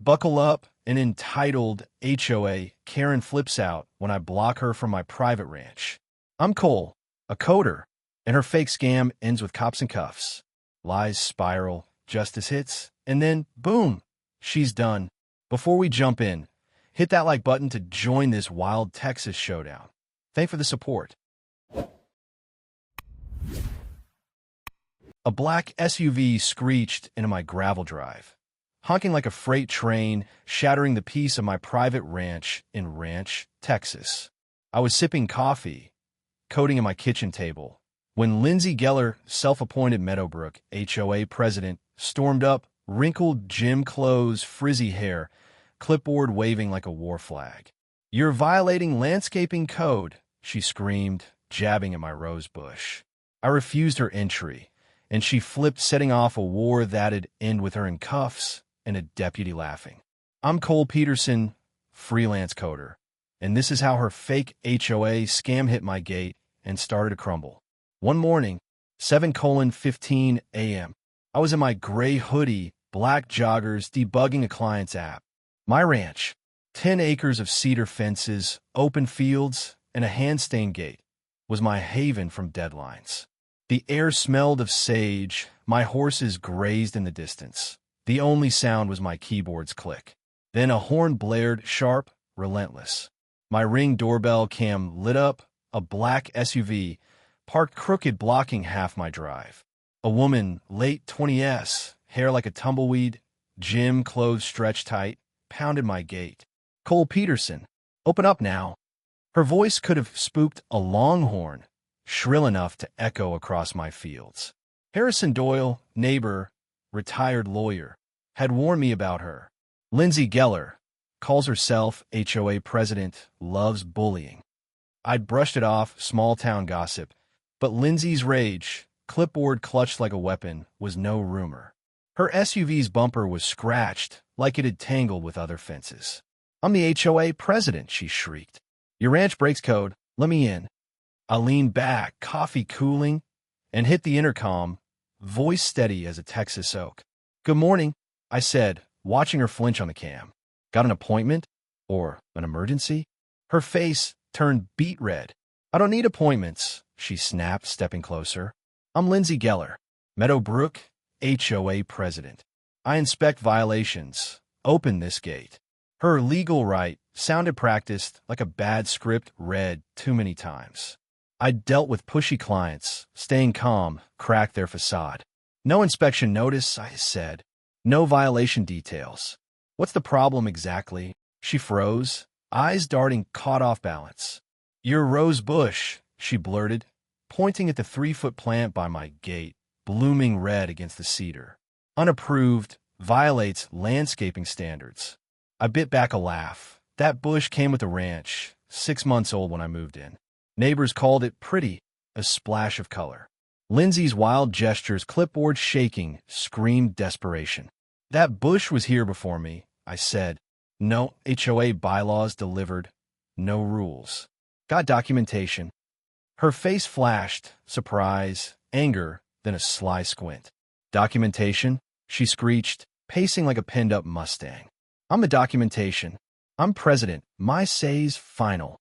Buckle up, an entitled HOA Karen flips out when I block her from my private ranch. I'm Cole, a coder, and her fake scam ends with cops and cuffs. Lies spiral, justice hits, and then, boom, she's done. Before we jump in, hit that like button to join this wild Texas showdown. Thanks for the support. A black SUV screeched into my gravel drive, honking like a freight train, shattering the peace of my private ranch in Ranch, Texas. I was sipping coffee, coding at my kitchen table, when Lindsay, self-appointed Meadowbrook HOA president, stormed up, wrinkled gym clothes, frizzy hair, clipboard waving like a war flag. "You're violating landscaping code," she screamed, jabbing at my rose bush. I refused her entry, and she flipped, setting off a war that'd end with her in cuffs and a deputy laughing. I'm Cole Peterson, freelance coder, and this is how her fake HOA scam hit my gate and started to crumble. One morning, 7:15 a.m., I was in my gray hoodie, black joggers, debugging a client's app. My ranch, 10 acres of cedar fences, open fields, and a hand-stained gate, was my haven from deadlines. The air smelled of sage, my horses grazed in the distance. The only sound was my keyboard's click. Then a horn blared, sharp, relentless. My Ring doorbell cam lit up, a black SUV, parked crooked, blocking half my drive. A woman, late 20s, hair like a tumbleweed, gym clothes stretched tight, pounded my gate. "Cole Peterson, open up now." Her voice could have spooked a longhorn, shrill enough to echo across my fields. Harrison Doyle, neighbor, retired lawyer, had warned me about her. Lindsay calls herself HOA president, loves bullying. I'd brushed it off, small-town gossip, but Lindsay's rage, clipboard clutched like a weapon, was no rumor. Her SUV's bumper was scratched, like it had tangled with other fences. "I'm the HOA president," she shrieked. "Your ranch breaks code. Let me in." I leaned back, coffee cooling, and hit the intercom, voice steady as a Texas oak. "Good morning," I said, watching her flinch on the cam. "Got an appointment? Or an emergency?" Her face turned beet red. "I don't need appointments," she snapped, stepping closer. "I'm Lindsay, Meadowbrook HOA president. I inspect violations. Open this gate." Her legal right sounded practiced, like a bad script read too many times. I'd dealt with pushy clients, staying calm, cracked their facade. "No inspection notice," I said. "No violation details." "What's the problem exactly?" She froze, eyes darting, caught off balance. "Your rose bush," she blurted, pointing at the 3-foot plant by my gate, blooming red against the cedar. "Unapproved, violates landscaping standards." I bit back a laugh. That bush came with the ranch, 6 months old when I moved in. Neighbors called it pretty, a splash of color. Lindsay's wild gestures, clipboard shaking, screamed desperation. "That bush was here before me," I said. "No HOA bylaws delivered. No rules." "Got documentation." Her face flashed, surprise, anger, then a sly squint. "Documentation?" she screeched, pacing like a pinned-up Mustang. "I'm the documentation. I'm president. My say's final."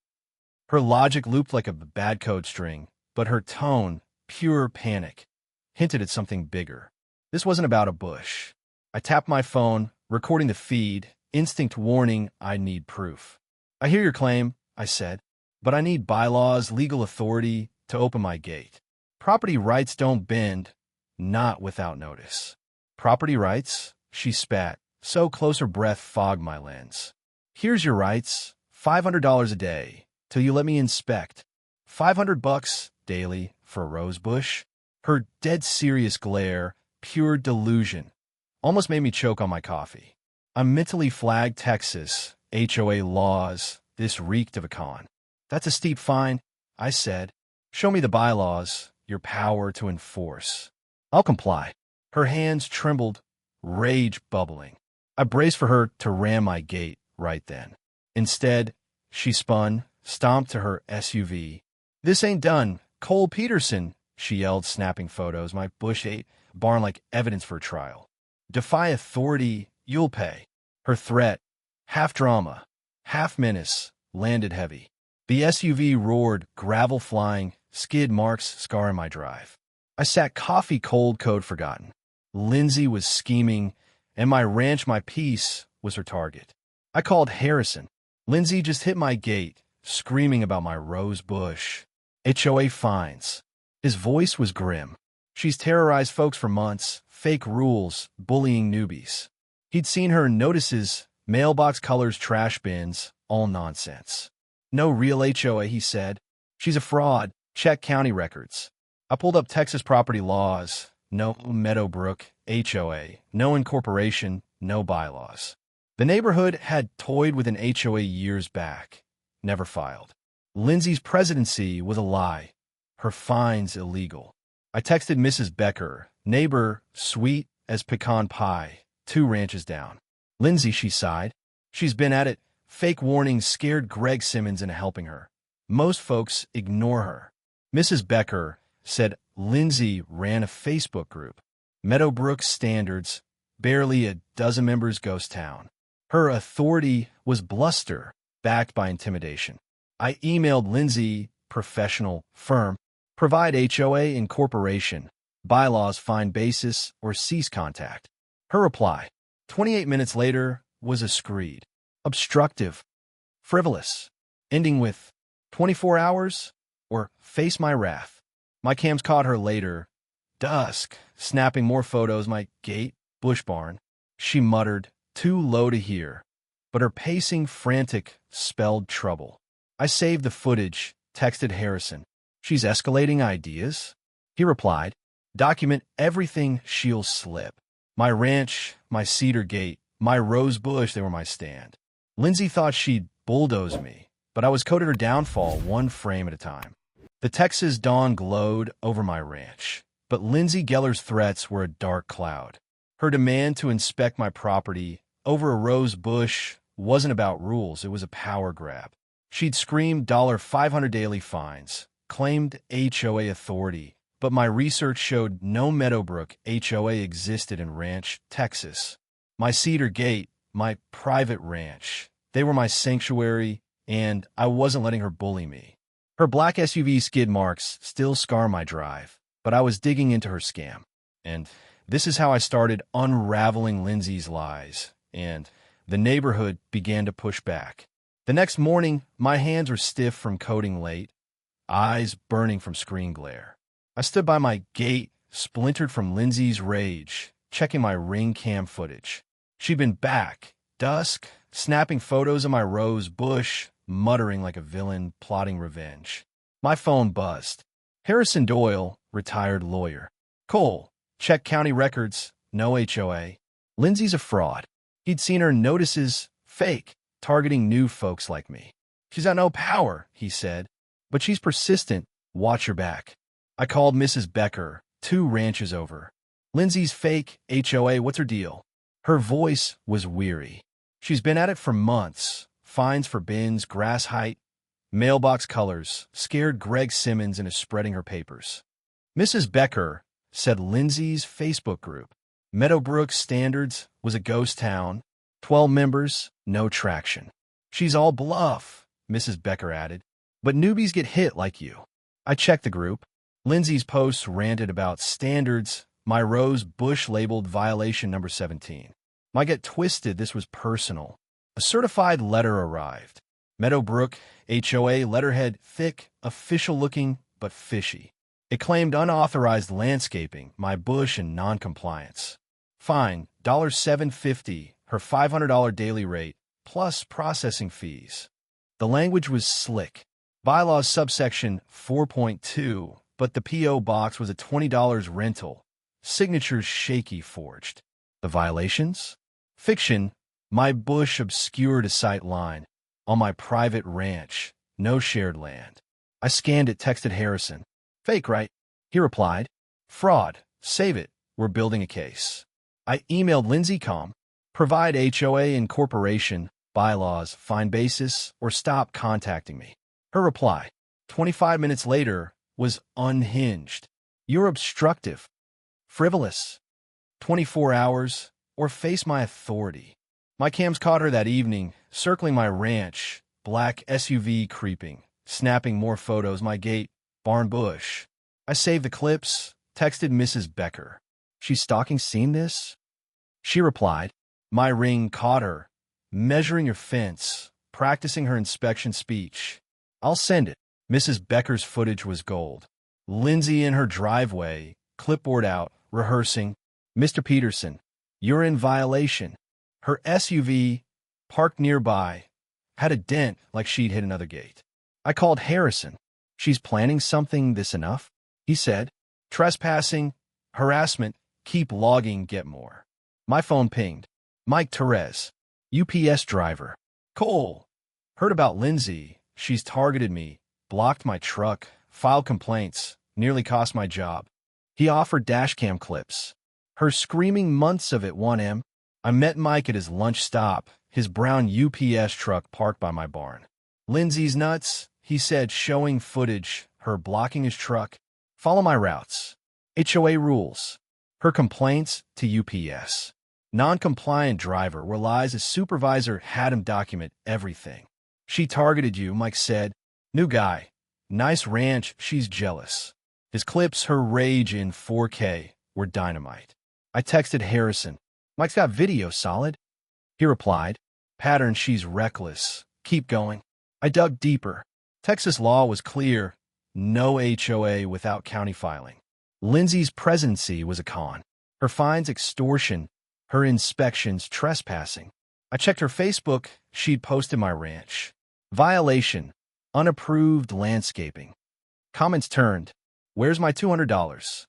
Her logic looped like a bad code string, but her tone, pure panic, hinted at something bigger. This wasn't about a bush. I tapped my phone, recording the feed, instinct warning I need proof. "I hear your claim," I said, "but I need bylaws, legal authority to open my gate. Property rights don't bend, not without notice." "Property rights?" she spat, so close her breath fogged my lens. "Here's your rights, $500 a day, till you let me inspect. $500 daily for a rose bush." Her dead serious glare, pure delusion, almost made me choke on my coffee. I mentally flagged Texas, HOA laws. This reeked of a con. "That's a steep fine," I said. "Show me the bylaws, your power to enforce." "I'll comply." Her hands trembled, rage bubbling. I braced for her to ram my gate right then. Instead, she spun, stomped to her SUV. "This ain't done. Cole Peterson," she yelled, snapping photos. My bush ate barn like evidence for a trial. "Defy authority, you'll pay." Her threat, half drama, half menace, landed heavy. The SUV roared, gravel flying, skid marks scarring my drive. I sat coffee cold, code forgotten. Lindsay was scheming, and my peace, was her target. I called Harrison. Lindsay just hit my gate, screaming about my rose bush. HOA fines. His voice was grim. She's terrorized folks for months, fake rules, bullying newbies. He'd seen her notices, mailbox colors, trash bins, all nonsense. No real HOA, he said. She's a fraud. Check county records. I pulled up Texas property laws. No Meadowbrook HOA. No incorporation. No bylaws. The neighborhood had toyed with an HOA years back. Never filed. Lindsay's presidency was a lie. Her fines illegal. I texted Mrs. Becker, neighbor, sweet as pecan pie, 2 ranches down. Lindsay, she sighed. She's been at it. Fake warnings scared Greg Simmons into helping her. Most folks ignore her. Mrs. Becker said Lindsay ran a Facebook group. Meadowbrook Standards, barely a dozen members, ghost town. Her authority was bluster, backed by intimidation. I emailed Lindsay, professional, firm, provide HOA incorporation, bylaws, fine basis, or cease contact. Her reply, 28 minutes later, was a screed. Obstructive, frivolous, ending with 24 hours or face my wrath. My cams caught her later, dusk, snapping more photos, my gate, bush barn. She muttered, too low to hear, but her pacing frantic spelled trouble. I saved the footage, texted Harrison. She's escalating ideas? He replied, document everything, she'll slip. My ranch, my cedar gate, my rose bush, they were my stand. Lindsay thought she'd bulldoze me, but I was coded her downfall one frame at a time. The Texas dawn glowed over my ranch, but Lindsay Geller's threats were a dark cloud. Her demand to inspect my property over a rose bush wasn't about rules, it was a power grab. She'd screamed $500 daily fines, claimed HOA authority, but my research showed no Meadowbrook HOA existed in Ranch, Texas. My Cedar Gate, my private ranch, they were my sanctuary, and I wasn't letting her bully me. Her black SUV skid marks still scar my drive, but I was digging into her scam. And this is how I started unraveling Lindsay's lies, and the neighborhood began to push back. The next morning, my hands were stiff from coding late, eyes burning from screen glare. I stood by my gate, splintered from Lindsay's rage, checking my Ring cam footage. She'd been back, dusk, snapping photos of my rose bush, muttering like a villain plotting revenge. My phone buzzed. Harrison Doyle, retired lawyer. Cole, check county records, no HOA. Lindsay's a fraud. He'd seen her notices, fake, targeting new folks like me. She's got no power, he said, but she's persistent. Watch your back. I called Mrs. Becker, 2 ranches over. Lindsay's fake HOA, what's her deal? Her voice was weary. She's been at it for months. Fines for bins, grass height, mailbox colors, scared Greg Simmons into spreading her papers. Mrs. Becker said Lindsay's Facebook group, Meadowbrook Standards, was a ghost town, 12 members, no traction. She's all bluff, Mrs. Becker added, but newbies get hit like you. I checked the group. Lindsay's posts ranted about standards, my rose bush labeled violation number 17. Might get twisted, this was personal. A certified letter arrived. Meadowbrook HOA letterhead, thick, official-looking, but fishy. It claimed unauthorized landscaping, my bush, and non-compliance. Fine, $7.50, her $500 daily rate, plus processing fees. The language was slick. Bylaws subsection 4.2, but the P.O. box was a $20 rental. Signatures shaky forged. The violations? Fiction, my bush obscured a sight line. On my private ranch, no shared land. I scanned it, texted Harrison. Fake, right? He replied. Fraud. Save it. We're building a case. I emailed Lindsay provide HOA incorporation, bylaws, fine basis, or stop contacting me. Her reply, 25 minutes later, was unhinged. You're obstructive, frivolous, 24 hours, or face my authority. My cams caught her that evening, circling my ranch, black SUV creeping, snapping more photos, my gate, barn bush. I saved the clips, texted Mrs. Becker. She's stalking, seen this? She replied, my ring caught her, measuring your fence, practicing her inspection speech. I'll send it. Mrs. Becker's footage was gold. Lindsay in her driveway, clipboard out, rehearsing. Mr. Peterson, you're in violation. Her SUV, parked nearby, had a dent like she'd hit another gate. I called Harrison. She's planning something, this enough? He said, trespassing, harassment, keep logging, get more. My phone pinged. Mike Therese, UPS driver. Cole. Heard about Lindsay. She's targeted me, blocked my truck, filed complaints, nearly cost my job. He offered dashcam clips. Her screaming months of it 1M. I met Mike at his lunch stop, his brown UPS truck parked by my barn. Lindsay's nuts, he said, showing footage, her blocking his truck. Follow my routes. HOA rules. Her complaints to UPS. Non-compliant driver relies a supervisor had him document everything. She targeted you, Mike said. New guy. Nice ranch, she's jealous. His clips, her rage in 4K, were dynamite. I texted Harrison. Mike's got video solid. He replied, pattern, she's reckless. Keep going. I dug deeper. Texas law was clear. No HOA without county filing. Lindsay's presidency was a con. Her fines, extortion. Her inspections, trespassing. I checked her Facebook. She'd posted my ranch. Violation. Unapproved landscaping. Comments turned. Where's my $200?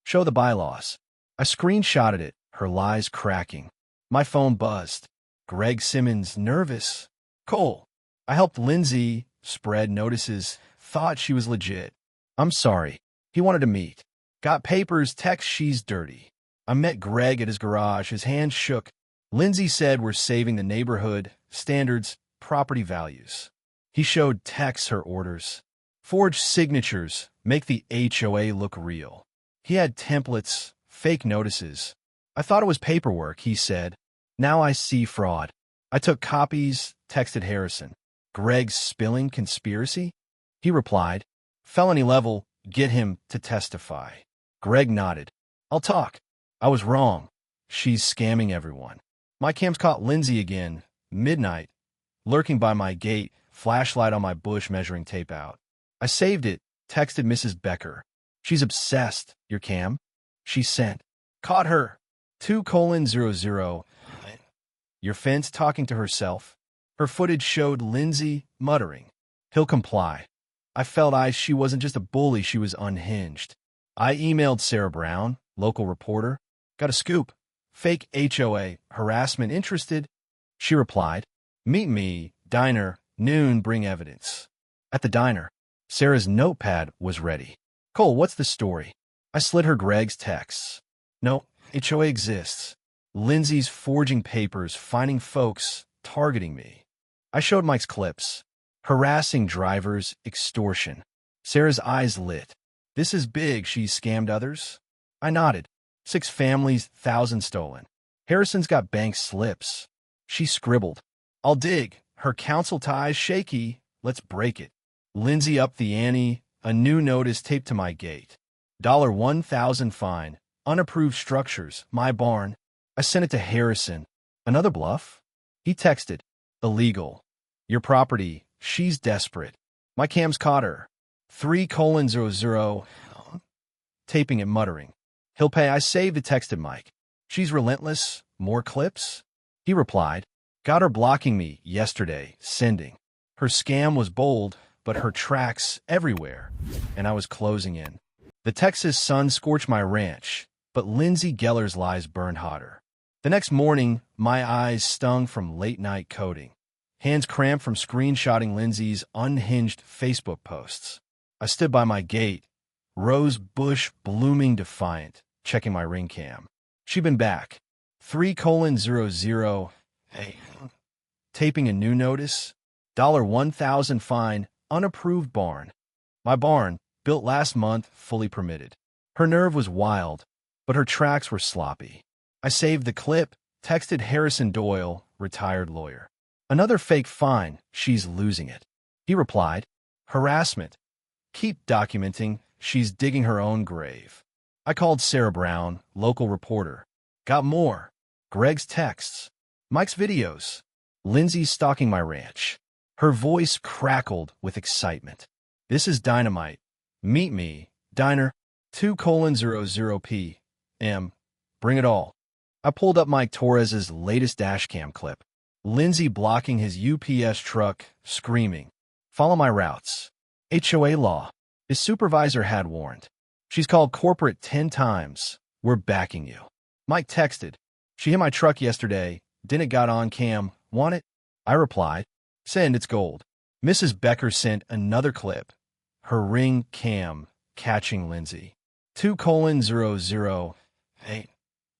Show the bylaws. I screenshotted it, her lies cracking. My phone buzzed. Greg Simmons, nervous. Cole. I helped Lindsay, spread notices, thought she was legit. I'm sorry. He wanted to meet. Got papers, text, she's dirty. I met Greg at his garage, his hands shook. Lindsay said we're saving the neighborhood, standards, property values. He showed texts, her orders. Forged signatures, make the HOA look real. He had templates, fake notices. I thought it was paperwork, he said. Now I see fraud. I took copies, texted Harrison. Greg's spilling conspiracy? He replied, felony level, get him to testify. Greg nodded. I'll talk. I was wrong. She's scamming everyone. My cams caught Lindsay again, midnight, lurking by my gate, flashlight on my bush, measuring tape out. I saved it, texted Mrs. Becker. She's obsessed, your cam? She sent. Caught her. 2:00. Your fence talking to herself. Her footage showed Lindsay muttering. He'll comply. I felt she wasn't just a bully, she was unhinged. I emailed Sarah Brown, local reporter. Got a scoop. Fake HOA, harassment, interested? She replied, meet me, diner, noon, bring evidence. At the diner, Sarah's notepad was ready. Cole, what's the story? I slid her Greg's texts. No, HOA exists. Lindsay's forging papers, finding folks, targeting me. I showed Mike's clips. Harassing drivers, extortion. Sarah's eyes lit. This is big, she scammed others? I nodded. 6 families, 1,000 stolen. Harrison's got bank slips. She scribbled. I'll dig. Her council ties shaky. Let's break it. Lindsay upped the ante. A new notice taped to my gate. $1,000 fine. Unapproved structures. My barn. I sent it to Harrison. Another bluff? He texted. Illegal. Your property. She's desperate. My cams caught her. 3:00. Taping it, muttering. He'll pay. I saved the texted Mike. She's relentless. More clips? He replied. Got her blocking me yesterday, sending. Her scam was bold, but her tracks everywhere, and I was closing in. The Texas sun scorched my ranch, but Lindsay Geller's lies burned hotter. The next morning, my eyes stung from late-night coding. Hands cramped from screenshotting Lindsay's unhinged Facebook posts. I stood by my gate, rose bush blooming defiant, checking my ring cam. She'd been back. 3:00. Hey. Taping a new notice. $1,000 fine, unapproved barn. My barn, built last month, fully permitted. Her nerve was wild, but her tracks were sloppy. I saved the clip, Texted Harrison Doyle, retired lawyer. Another fake fine, she's losing it. He replied, harassment. Keep documenting, she's digging her own grave. I called Sarah Brown, local reporter. Got more. Greg's texts. Mike's videos. Lindsay stalking my ranch. Her voice crackled with excitement. This is dynamite. Meet me, diner, 2:00 p.m. Bring it all. I pulled up Mike Torres's latest dashcam clip. Lindsay blocking his UPS truck, screaming, follow my routes. HOA law. His supervisor had warned. She's called corporate 10 times. We're backing you. Mike texted. She hit my truck yesterday. Didn't got on cam. Want it? I replied. Send, it's gold. Mrs. Becker sent another clip. Her ring cam catching Lindsay. 2:00:08.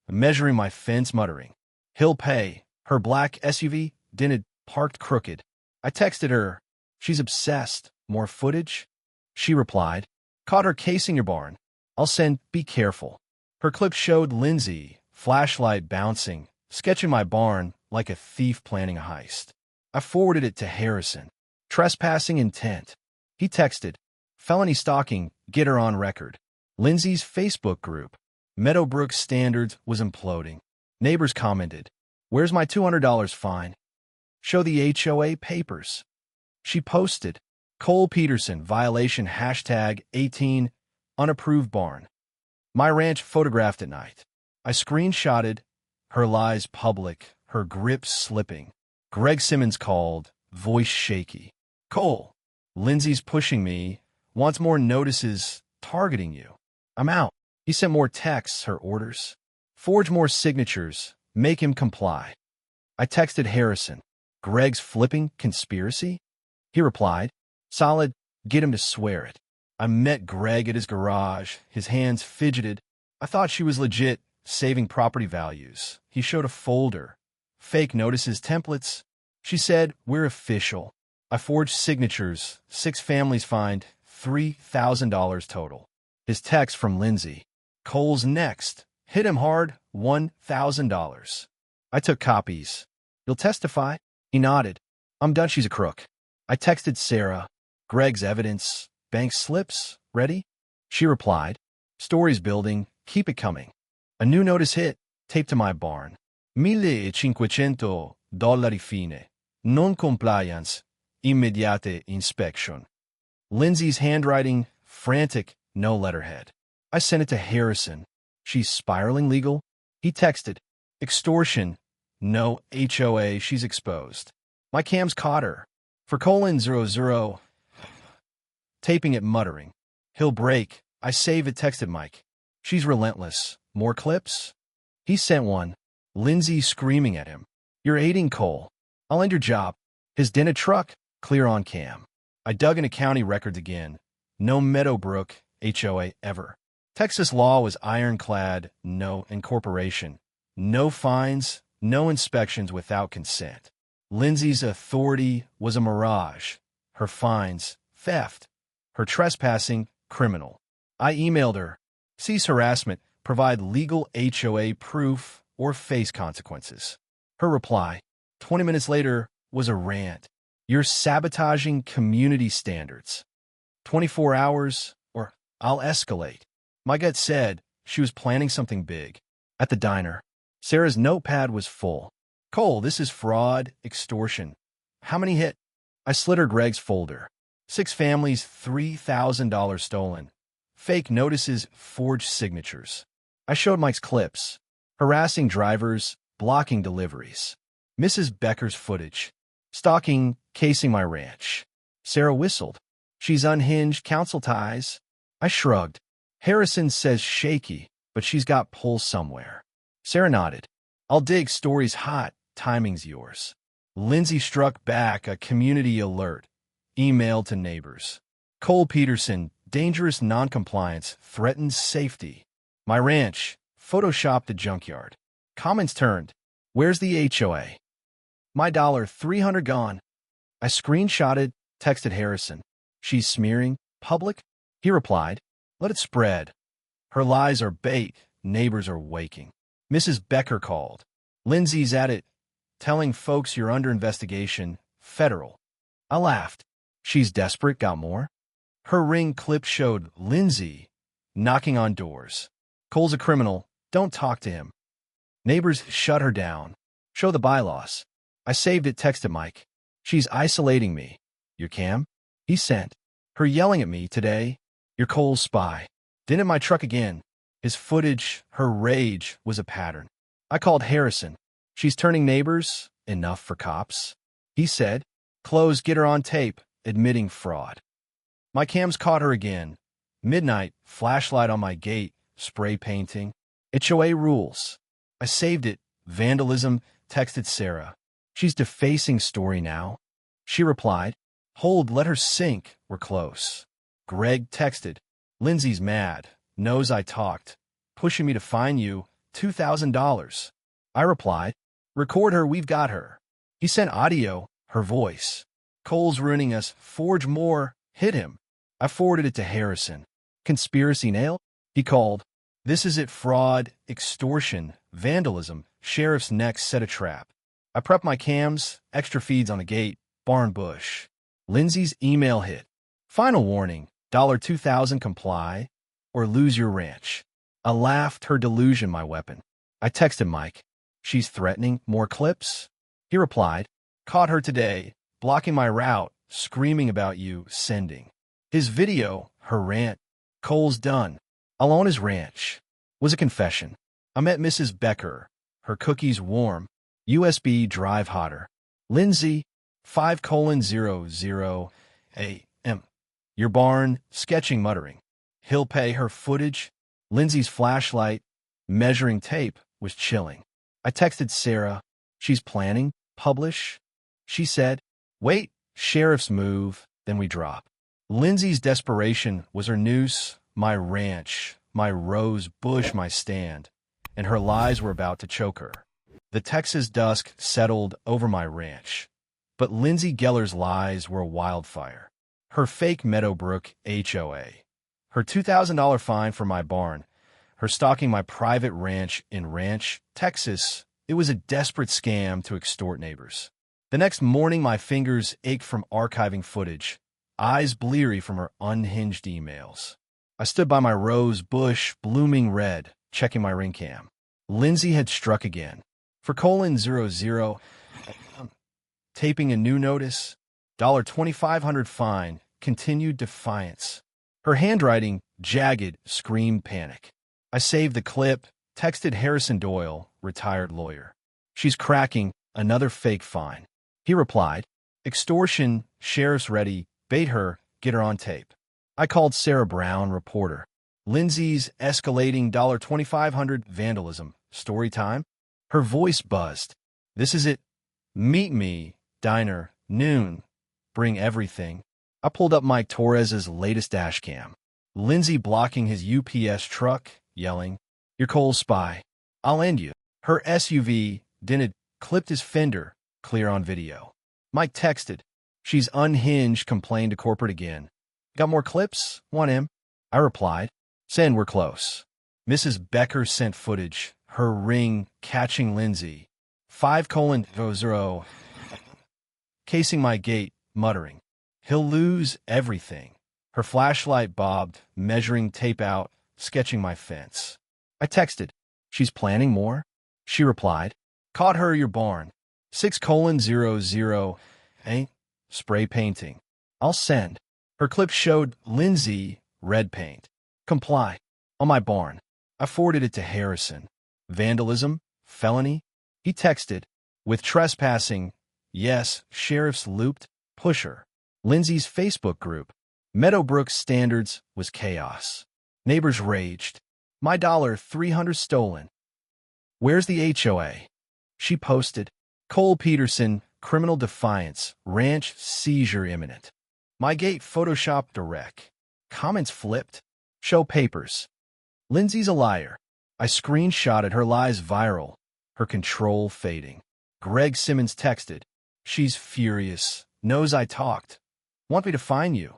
Measuring my fence, muttering. He'll pay. Her black SUV didn't parked crooked. I texted her. She's obsessed. More footage? She replied. Caught her casing your barn. I'll send, be careful. Her clip showed Lindsay, flashlight bouncing, sketching my barn like a thief planning a heist. I forwarded it to Harrison. Trespassing intent. He texted. Felony stalking, get her on record. Lindsay's Facebook group. Meadowbrook Standards was imploding. Neighbors commented. Where's my $200 fine? Show the HOA papers. She posted. Cole Peterson, violation #18, unapproved barn. My ranch photographed at night. I screenshotted. Her lies public, her grip slipping. Greg Simmons called, voice shaky. Cole, Lindsay's pushing me, wants more notices, targeting you. I'm out. He sent more texts, her orders. Forge more signatures, make him comply. I texted Harrison. Greg's flipping conspiracy? He replied, solid, get him to swear it. I met Greg at his garage, his hands fidgeted. I thought she was legit, saving property values. He showed a folder. Fake notices templates. She said, we're official. I forged signatures, 6 families fined, $3,000 total. His text from Lindsay. Cole's next. Hit him hard, $1,000. I took copies. You'll testify? He nodded. I'm done, she's a crook. I texted Sarah. Greg's evidence. Bank slips. Ready? She replied. Stories building. Keep it coming. A new notice hit. Taped to my barn. $1,500 fine. Non compliance. Immediate inspection. Lindsay's handwriting. Frantic. No letterhead. I sent it to Harrison. She's spiraling legal. He texted. Extortion. No HOA. She's exposed. My cams caught her. For :00. Taping it, muttering. He'll break. I save it, texted Mike. She's relentless. More clips? He sent one. Lindsay screaming at him. You're aiding Cole. I'll end your job. His dented truck, clear on cam. I dug into county records again. No Meadowbrook HOA ever. Texas law was ironclad, no incorporation. No fines, no inspections without consent. Lindsay's authority was a mirage. Her fines, theft. Her trespassing, criminal. I emailed her. Cease harassment, provide legal HOA proof, or face consequences. Her reply, 20 minutes later, was a rant. You're sabotaging community standards. 24 hours, or I'll escalate. My gut said she was planning something big. At the diner, Sarah's notepad was full. Cole, this is fraud, extortion. How many hit? I slid her Greg's folder. 6 families, $3,000 stolen. Fake notices, forged signatures. I showed Mike's clips. Harassing drivers, blocking deliveries. Mrs. Becker's footage. Stalking, casing my ranch. Sarah whistled. She's unhinged, council ties. I shrugged. Harrison says shaky, but she's got pull somewhere. Sarah nodded. I'll dig, story's hot, timing's yours. Lindsay struck back, a community alert. Email to neighbors. Cole Peterson, dangerous noncompliance, threatens safety. My ranch, photoshopped a junkyard. Comments turned. Where's the HOA? My $300 gone. I screenshotted, texted Harrison. She's smearing, public? He replied, let it spread. Her lies are bait, neighbors are waking. Mrs. Becker called. Lindsay's at it, telling folks you're under investigation, federal. I laughed. She's desperate, got more? Her ring clip showed Lindsay knocking on doors. Cole's a criminal. Don't talk to him. Neighbors shut her down. Show the bylaws. I saved it, texted Mike. She's isolating me. Your cam? He sent. Her yelling at me today. You're Cole's spy. Then in my truck again. His footage, her rage, was a pattern. I called Harrison. She's turning neighbors. Enough for cops. He said. Close, get her on tape, admitting fraud. My cams caught her again. Midnight, flashlight on my gate, spray painting. HOA rules. I saved it. Vandalism, texted Sarah. She's defacing story now. She replied. Hold, let her sink. We're close. Greg texted. Lindsay's mad. Knows I talked. Pushing me to fine you $2,000. I replied. Record her, we've got her. He sent audio, her voice. Cole's ruining us. Forge more. Hit him. I forwarded it to Harrison. Conspiracy nail? He called. This is it. Fraud, extortion, vandalism. Sheriff's next set a trap. I prepped my cams, extra feeds on the gate, barn bush. Lindsay's email hit. Final warning, $2,000 comply or lose your ranch. I laughed, her delusion my weapon. I texted Mike. She's threatening, more clips? He replied. Caught her today, blocking my route, screaming about you, sending. His video, her rant. Cole's done. I'll own his ranch. Was a confession. I met Mrs. Becker. Her cookies warm. USB drive hotter. Lindsay, 5:00 a.m. Your barn, sketching, muttering. He'll pay her footage. Lindsay's flashlight, measuring tape, was chilling. I texted Sarah. She's planning. Publish. She said, wait, sheriff's move, then we drop. Lindsay's desperation was her noose, my ranch, my rose bush, my stand, and her lies were about to choke her. The Texas dusk settled over my ranch, but Lindsay Geller's lies were a wildfire. Her fake Meadowbrook HOA, her $2,000 fine for my barn, her stalking my private ranch in Ranch, Texas. It was a desperate scam to extort neighbors. The next morning, my fingers ached from archiving footage, eyes bleary from her unhinged emails. I stood by my rose bush, blooming red, checking my ring cam. Lindsay had struck again. For :00, taping a new notice, $2,500 fine, continued defiance. Her handwriting, jagged, screamed panic. I saved the clip, texted Harrison Doyle, retired lawyer. She's cracking, another fake fine. He replied, extortion, sheriff's ready, bait her, get her on tape. I called Sarah Brown, reporter. Lindsay's escalating $2,500 vandalism, story time? Her voice buzzed. This is it. Meet me, diner, noon. Bring everything. I pulled up Mike Torres's latest dash cam. Lindsay blocking his UPS truck, yelling, you're Cole's spy. I'll end you. Her SUV, dinted, clipped his fender, clear on video. Mike texted. She's unhinged, complained to corporate again. Got more clips? Want him? I replied. Send, we're close. Mrs. Becker sent footage, her ring catching Lindsay. 5:00, casing my gate, muttering. He'll lose everything. Her flashlight bobbed, measuring tape out, sketching my fence. I texted. She's planning more? She replied. Caught her, your barn. 6:00, spray painting. I'll send. Her clip showed Lindsay, red paint. Comply. On my barn. I forwarded it to Harrison. Vandalism? Felony? He texted. With trespassing. Yes, sheriff's looped. Pusher. Lindsay's Facebook group. Meadowbrook's standards was chaos. Neighbors raged. My $300 stolen. Where's the HOA? She posted. Cole Peterson, criminal defiance, ranch seizure imminent. My gate photoshopped direct. Comments flipped. Show papers. Lindsay's a liar. I screenshotted her lies viral. Her control fading. Greg Simmons texted. She's furious. Knows I talked. Want me to fine you?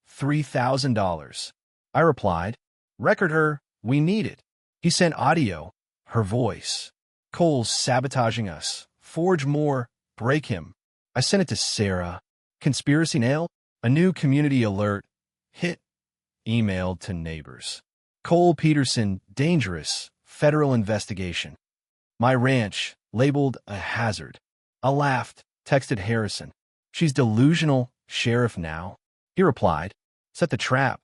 $3,000. I replied. Record her. We need it. He sent audio. Her voice. Cole's sabotaging us. Forge more. Break him. I sent it to Sarah. Conspiracy nail? A new community alert. Hit. Emailed to neighbors. Cole Peterson, dangerous. Federal investigation. My ranch, labeled a hazard. I laughed, texted Harrison. She's delusional, sheriff now. He replied, set the trap.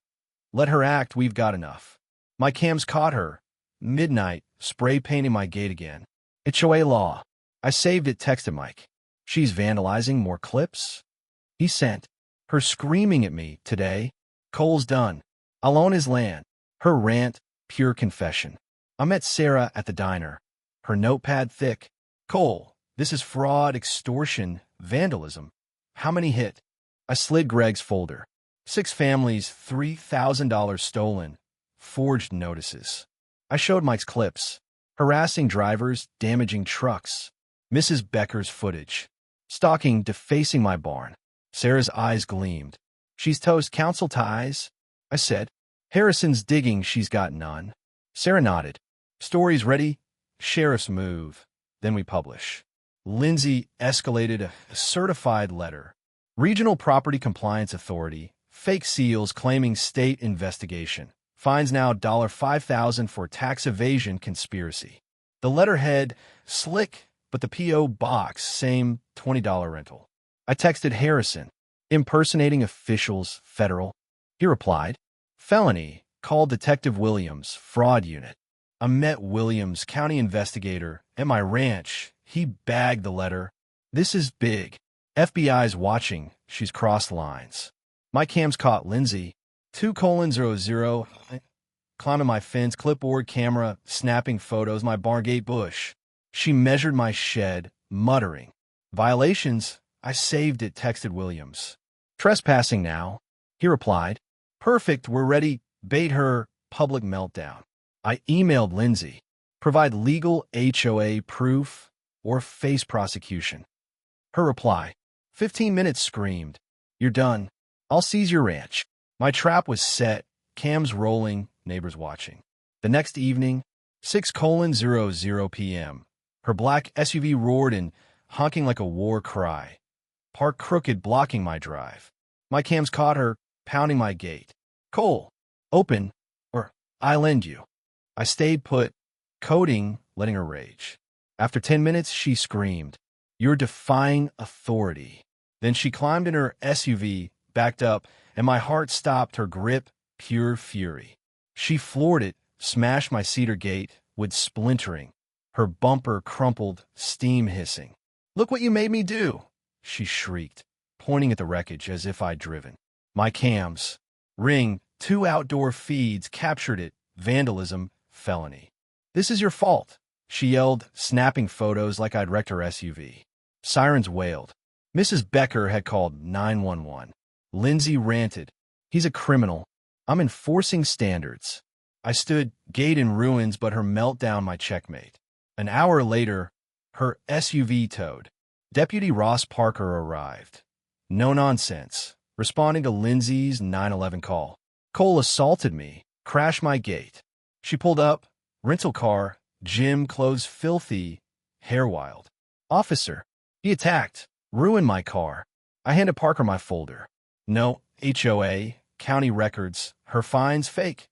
Let her act, we've got enough. My cams caught her. Midnight, spray painting my gate again. It's HOA law. I saved it, texted Mike. She's vandalizing, more clips? He sent. Her screaming at me today. Cole's done. I'll own his land. Her rant, pure confession. I met Sarah at the diner. Her notepad thick. Cole, this is fraud, extortion, vandalism. How many hit? I slid Greg's folder. 6 families, $3,000 stolen. Forged notices. I showed Mike's clips. Harassing drivers, damaging trucks. Mrs. Becker's footage. Stalking, defacing my barn. Sarah's eyes gleamed. She's toast, council ties. I said. Harrison's digging, she's got none. Sarah nodded. Stories ready? Sheriff's move. Then we publish. Lindsay escalated a certified letter. Regional Property Compliance Authority. Fake seals claiming state investigation. Fines now $5,000 for tax evasion conspiracy. The letterhead, slick, but the P.O. box, same $20 rental. I texted Harrison. Impersonating officials, federal. He replied. Felony. Called Detective Williams, fraud unit. I met Williams, county investigator, at my ranch. He bagged the letter. This is big. FBI's watching. She's crossed lines. My cams caught Lindsay. 2:00, climbing my fence, clipboard, camera, snapping photos, my barn gate bush. She measured my shed, muttering. Violations? I saved it, texted Williams. Trespassing now. He replied. Perfect, we're ready. Bait her, public meltdown. I emailed Lindsay. Provide legal HOA proof or face prosecution. Her reply. 15 minutes screamed. You're done. I'll seize your ranch. My trap was set, cams rolling, neighbors watching. The next evening, 6:00 p.m., her black SUV roared and honking like a war cry. Parked crooked, blocking my drive. My cams caught her, pounding my gate. Cole, open, or I'll lend you. I stayed put, coding, letting her rage. After 10 minutes, she screamed, You're defying authority. Then she climbed in her SUV, backed up, and my heart stopped, her grip, pure fury. She floored it, smashed my cedar gate, wood splintering. Her bumper crumpled, steam hissing. Look what you made me do, she shrieked, pointing at the wreckage as if I'd driven. My cams. Ring, 2 outdoor feeds, captured it, vandalism, felony. This is your fault, she yelled, snapping photos like I'd wrecked her SUV. Sirens wailed. Mrs. Becker had called 911. Lindsay ranted. He's a criminal. I'm enforcing standards. I stood, gate in ruins, but her meltdown my checkmate. An hour later, her SUV towed. Deputy Ross Parker arrived. No nonsense. Responding to Lindsay's 911 call. Cole assaulted me, crashed my gate. She pulled up, rental car, gym clothes filthy, hair wild. Officer, he attacked, ruined my car. I handed Parker my folder. No, HOA, county records, her fines fake.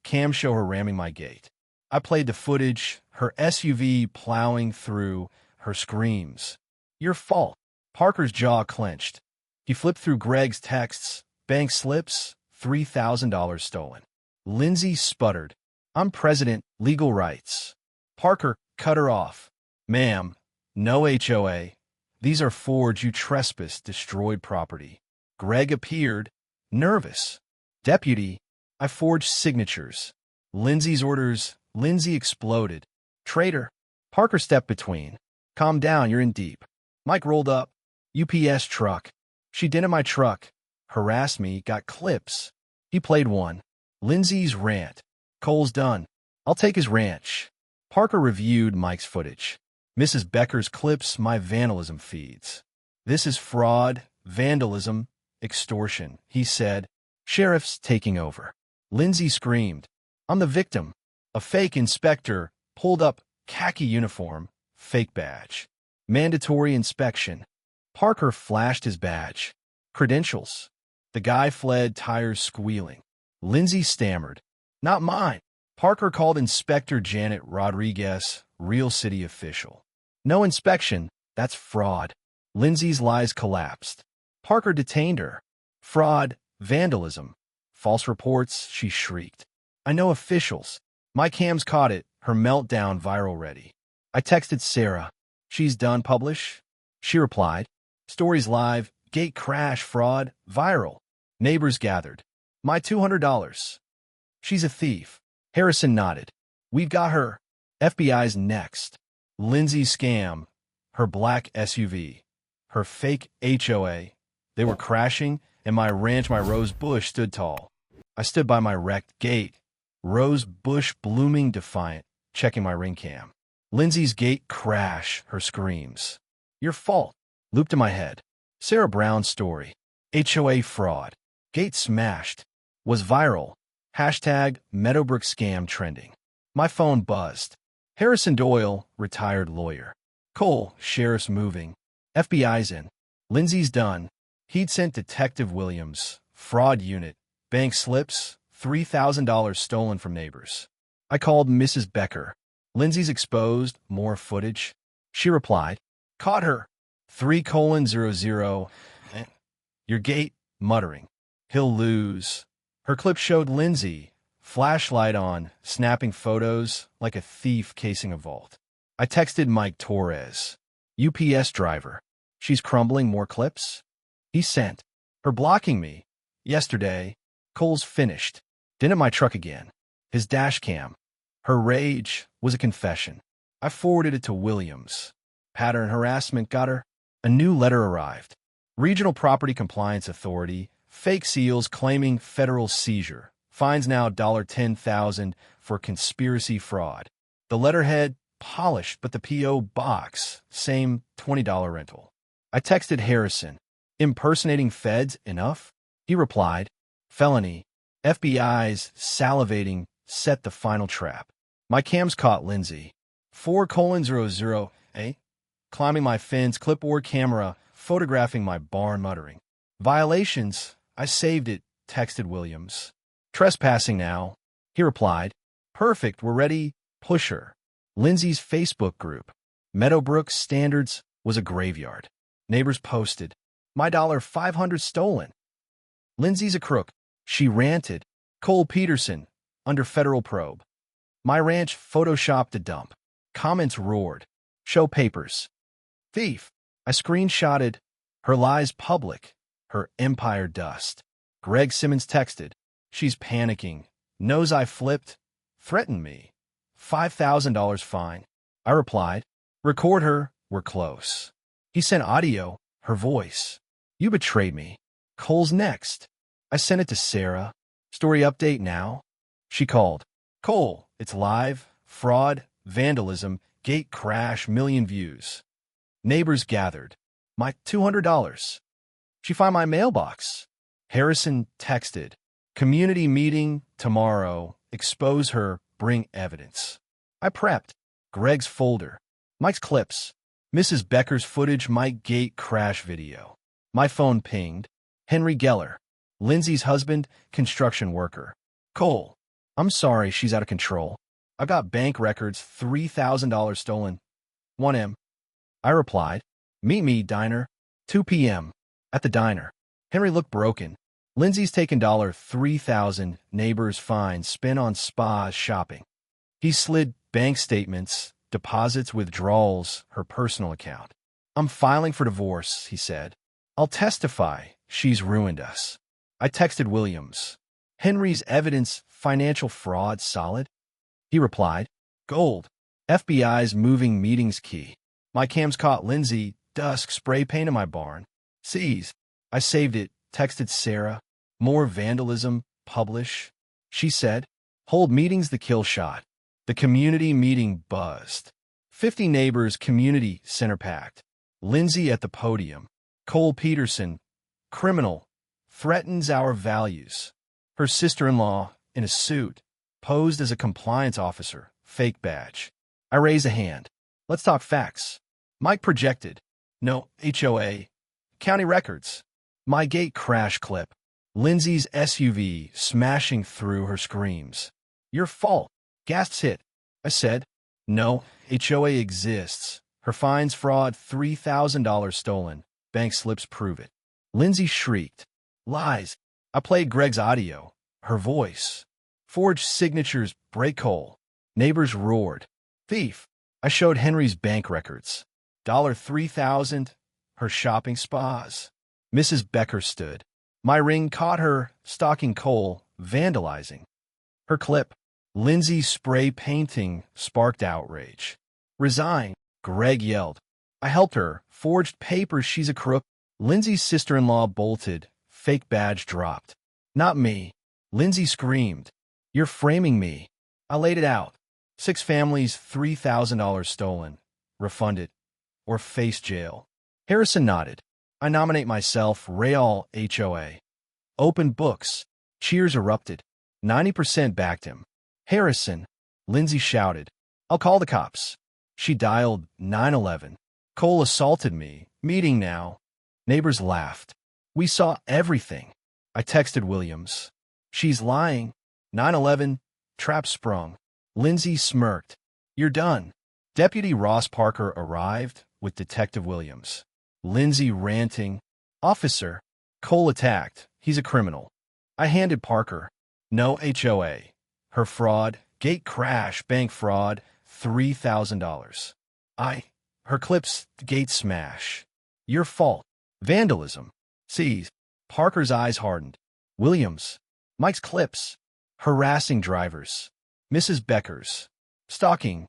Cam show her ramming my gate. I played the footage, her SUV plowing through, her screams. Your fault. Parker's jaw clenched. He flipped through Greg's texts, bank slips, $3,000 stolen. Lindsay sputtered. I'm president, legal rights. Parker cut her off. Ma'am, no HOA. These are forged, you trespass, destroyed property. Greg appeared, nervous. Deputy, I forged signatures. Lindsay's orders, Lindsay exploded. Traitor. Parker stepped between. Calm down, you're in deep. Mike rolled up. UPS truck. She dented my truck. Harassed me, got clips. He played one. Lindsay's rant. Cole's done. I'll take his ranch. Parker reviewed Mike's footage. Mrs. Becker's clips, my vandalism feeds. This is fraud, vandalism, extortion, he said. Sheriff's taking over. Lindsay screamed. I'm the victim. A fake inspector pulled up khaki uniform, fake badge. Mandatory inspection. Parker flashed his badge. Credentials. The guy fled, tires squealing. Lindsay stammered. Not mine. Parker called Inspector Janet Rodriguez, real city official. No inspection. That's fraud. Lindsay's lies collapsed. Parker detained her. Fraud, vandalism, false reports, she shrieked. I know officials. My cams caught it, her meltdown viral ready. I texted Sarah. She's done publish? She replied. Stories live, gate crash, fraud, viral. Neighbors gathered. My $200. She's a thief. Harrison nodded. We've got her. FBI's next. Lindsay's scam. Her black SUV. Her fake HOA. They were crashing, and my ranch, my rose bush, stood tall. I stood by my wrecked gate. Rose bush blooming defiant, checking my ring cam. Lindsay's gate crash, her screams. Your fault. Looped in my head. Sarah Brown's story. HOA fraud. Gate smashed. Was viral. Hashtag Meadowbrook scam trending. My phone buzzed. Harrison Doyle, retired lawyer. Cole, sheriff's moving. FBI's in. Lindsay's done. He'd sent Detective Williams, fraud unit, bank slips, $3,000 stolen from neighbors. I called Mrs. Becker. Lindsay's exposed, more footage. She replied, caught her. 3:00. Your gate, muttering. He'll lose. Her clip showed Lindsay, flashlight on, snapping photos like a thief casing a vault. I texted Mike Torres, UPS driver. She's crumbling, more clips? He sent. Her blocking me. Yesterday, Cole's finished. Didn't my truck again. His dash cam. Her rage was a confession. I forwarded it to Williams. Pattern harassment got her. A new letter arrived. Regional Property Compliance Authority, fake seals claiming federal seizure. Fines now $10,000 for conspiracy fraud. The letterhead, polished, but the P.O. box, same $20 rental. I texted Harrison. Impersonating feds enough? He replied, felony. FBI's salivating set the final trap. My cams caught Lindsay. 4:00. Climbing my fence, clipboard camera, photographing my barn, muttering. Violations. I saved it, texted Williams. Trespassing now. He replied. Perfect, we're ready. Pusher. Lindsay's Facebook group. Meadowbrook Standards was a graveyard. Neighbors posted. My $500 stolen. Lindsay's a crook. She ranted. Cole Peterson, under federal probe. My ranch photoshopped a dump. Comments roared. Show papers. Thief. I screenshotted. Her lies public. Her empire dust. Greg Simmons texted. She's panicking. Knows I flipped. Threatened me. $5,000 fine. I replied. Record her. We're close. He sent audio. Her voice. You betrayed me. Cole's next. I sent it to Sarah. Story update now. She called. Cole, it's live. Fraud, vandalism, gate crash, million views. Neighbors gathered. My $200. She found my mailbox. Harrison texted. Community meeting tomorrow. Expose her. Bring evidence. I prepped. Greg's folder. Mike's clips. Mrs. Becker's footage. Mike gate crash video. My phone pinged. Henry Geller. Lindsay's husband, construction worker. Cole. I'm sorry she's out of control. I got bank records, $3,000 stolen. 1M. I replied. Meet me, diner. 2 p.m. At the diner. Henry looked broken. Lindsay's taken $3,000, neighbors fine, spent on spas, shopping. He slid bank statements, deposits, withdrawals, her personal account. I'm filing for divorce, he said. I'll testify. She's ruined us. I texted Williams. Henry's evidence, financial fraud, solid? He replied. Gold. FBI's moving meetings key. My cams caught Lindsay, dusk, spray paint in my barn. Seized. I saved it, texted Sarah. More vandalism, publish. She said. Hold meetings, the kill shot. The community meeting buzzed. 50 neighbors, community center packed. Lindsay at the podium. Cole Peterson, criminal, threatens our values. Her sister-in-law, in a suit, posed as a compliance officer, fake badge. I raise a hand. Let's talk facts. Mike projected. No, HOA. County records. My gate crash clip. Lindsay's SUV smashing through her screams. Your fault. Gas hit. I said. No, HOA exists. Her fines fraud, $3,000 stolen. Bank slips prove it. Lindsay shrieked. Lies. I played Greg's audio. Her voice. Forged signatures, break hole. Neighbors roared. Thief. I showed Henry's bank records. $3,000. Her shopping spas. Mrs. Becker stood. My ring caught her stalking Cole, vandalizing. Her clip. Lindsay spray painting sparked outrage. Resign. Greg yelled. I helped her. Forged papers, she's a crook. Lindsay's sister-in-law bolted. Fake badge dropped. Not me. Lindsay screamed. You're framing me. I laid it out. 6 families, $3,000 stolen. Refunded. Or face jail. Harrison nodded. I nominate myself, Real HOA. Open books. Cheers erupted. 90% backed him. Harrison. Lindsay shouted. I'll call the cops. She dialed 911. Cole assaulted me. Meeting now. Neighbors laughed. We saw everything. I texted Williams. She's lying. 911. Trap sprung. Lindsay smirked. You're done. Deputy Ross Parker arrived with Detective Williams. Lindsay ranting. Officer. Cole attacked. He's a criminal. I handed Parker. No HOA. Her fraud. Gate crash. Bank fraud. $3,000. Her clips. Gate smash. Your fault. Vandalism. Seize. Parker's eyes hardened. Williams. Mike's clips. Harassing drivers. Mrs. Becker's. Stalking.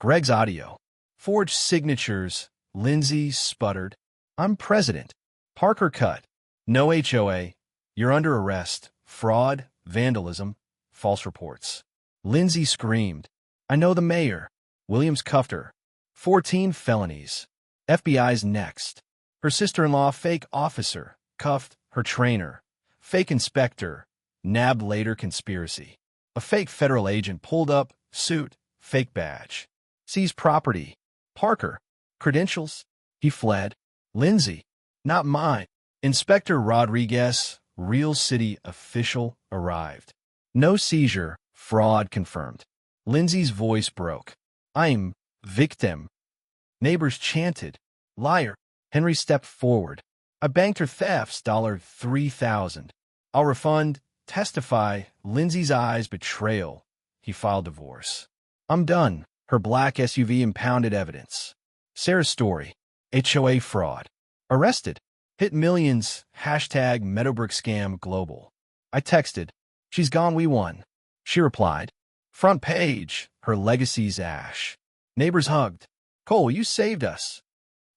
Greg's audio. Forged signatures. Lindsay sputtered. I'm president. Parker cut. No HOA. You're under arrest. Fraud. Vandalism. False reports. Lindsay screamed. I know the mayor. Williams cuffed her. 14 felonies. FBI's next. Her sister-in-law, fake officer. Cuffed. Her trainer. Fake inspector. Nabbed later conspiracy. A fake federal agent pulled up. Suit. Fake badge. Seized property. Parker. Credentials. He fled. Lindsay. Not mine. Inspector Rodriguez, real city official, arrived. No seizure. Fraud confirmed. Lindsay's voice broke. I'm victim. Neighbors chanted. Liar. Henry stepped forward. I banked her thefts, $3,000. I'll refund. Testify. Lindsay's eyes betrayal. He filed divorce. I'm done. Her black SUV impounded evidence. Sarah's story. HOA fraud. Arrested. Hit millions. Hashtag Meadowbrook scam global. I texted. She's gone, we won. She replied. Front page. Her legacy's ash. Neighbors hugged. Cole, you saved us.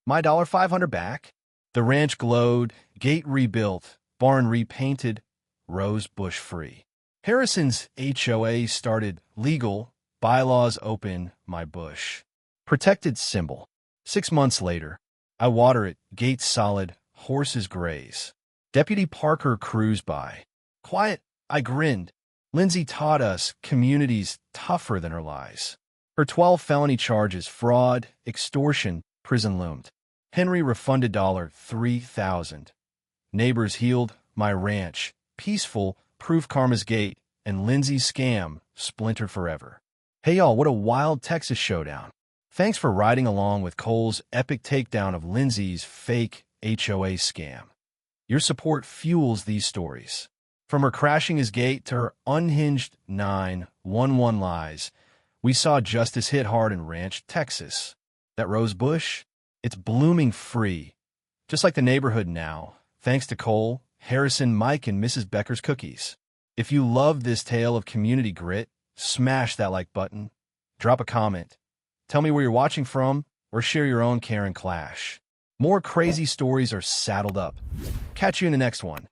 My $500 back. The ranch glowed. Gate rebuilt. Barn repainted. Rose bush free. Harrison's HOA started legal. Bylaws open. My bush. Protected symbol. 6 months later. I water it. Gate solid. Horses graze. Deputy Parker cruised by. Quiet. I grinned. Lindsay taught us communities tougher than her lies. Her 12 felony charges, fraud, extortion, prison loomed. Henry refunded $3,000. Neighbors healed. My ranch. Peaceful. Proof karma's gate. And Lindsay's scam. Splintered forever. Hey y'all, what a wild Texas showdown. Thanks for riding along with Cole's epic takedown of Lindsay's fake HOA scam. Your support fuels these stories. From her crashing his gate to her unhinged 911 lies, we saw justice hit hard in Ranch, Texas. That rose bush, it's blooming free. Just like the neighborhood now, thanks to Cole, Harrison, Mike, and Mrs. Becker's cookies. If you love this tale of community grit, smash that like button, drop a comment, tell me where you're watching from, or share your own Karen clash. More crazy stories are saddled up. Catch you in the next one.